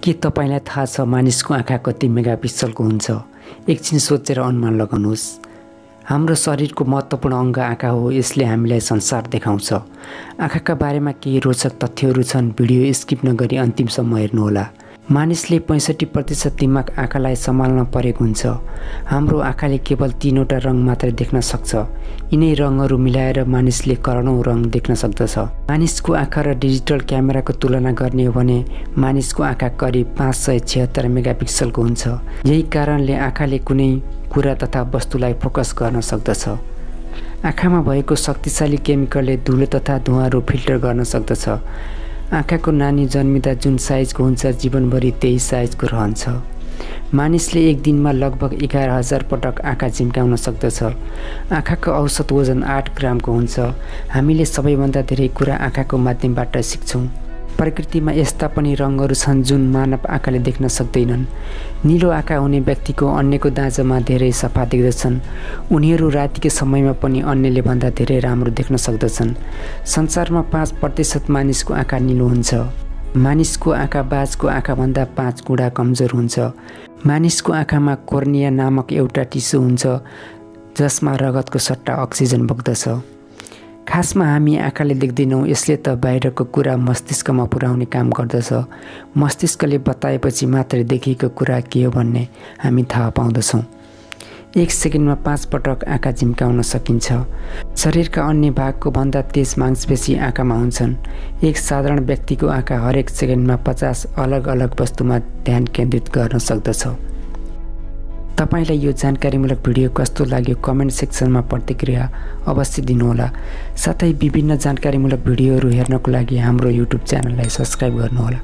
के तपाईलाई थाहा छ मानिसको आँखा कति मेगापिक्सलको हुन्छ? एकछिन सोचेर अनुमान लगाउनुहोस्। हाम्रो शरीरको महत्त्वपूर्ण अङ्ग आँखा हो। यसले हामीलाई संसार देखाउँछ। आँखाका बारेमा केही रोचक तथ्यहरू छन्। भिडियो स्किप नगरी अन्तिमसम्म हेर्नुहोला। मानिसले 65% दिमाग आँखालाई सम्हाल्न परेको हुन्छ। हाम्रो आँखाले केवल 3वटा रङ मात्र देख्न सक्छ। यिनै रङहरू मिलाएर मानिसले करोडौं रङ देख्न सक्दछ। मानिसको आँखा र डिजिटल क्यामेराको तुलना गर्ने हो भने मानिसको आँखा करिब 576 मेगापिक्सलको हुन्छ। यही कारणले आँखाले कुनै कुरा तथा वस्तुलाई फोकस गर्न सक्दछ। आँखामा भएको शक्तिशाली केमिकलले धुलो तथा धुवाँहरू फिल्टर गर्न सक्दछ। आँखाको नानी जन्मिँदा जुन साइजको हुन्छ जीवनभरि त्यही साइजको रहन्छ। मानिसले एक दिनमा लगभग 11,000 पटक आँखा झिम्काउन सक्दछ। आँखाको औसत वजन 8 ग्रामको हुन्छ। हामीले सबैभन्दा धेरै कुरा आँखाको माध्यमबाट सिक्छौँ। प्रकृतिमा यस्ता पनि रङहरू छन् जुन मानव आँखाले देख्न सक्दैनन्। नीलो आँखा हुने व्यक्तिको अन्यको दाँजोमा धेरै सफा देख्दछन्। उनीहरू रातिको समयमा पनि अन्यले भन्दा धेरै राम्रो देख्न सक्दछन्। संसारमा 5% मानिसको आँखा नीलो हुन्छ। मानिसको आँखा बाजको आँखाभन्दा 5 गुणा कमजोर हुन्छ। मानिसको आँखामा कोर्निया नामक एउटा टिस्यु हुन्छ जसमा रगतको सट्टा अक्सिजन बग्दछ। खासमा हामी आँखाले देख्दैनौँ, यसले त बाहिरको कुरा मस्तिष्कमा पुर्याउने काम गर्दछ। मस्तिष्कले बताएपछि मात्रै देखिएको कुरा के हो भन्ने हामी थाहा पाउँदछौँ। 1 सेकेन्डमा 5 पटक आँखा झिम्काउन सकिन्छ। शरीरका अन्य भागको भन्दा तेज मांसपेशी आँखामा हुन्छन्। एक साधारण व्यक्तिको आँखा हरेक सेकेन्डमा 50 अलग अलग वस्तुमा ध्यान केन्द्रित गर्न सक्दछ। तपाईलाई यो जानकारीमूलक भिडियो कस्तो लाग्यो कमेन्ट सेक्सनमा प्रतिक्रिया अवश्य दिनुहोला। साथै विभिन्न जानकारीमूलक भिडियोहरू हेर्नको लागि हाम्रो युट्युब च्यानललाई सब्स्क्राइब गर्नुहोला।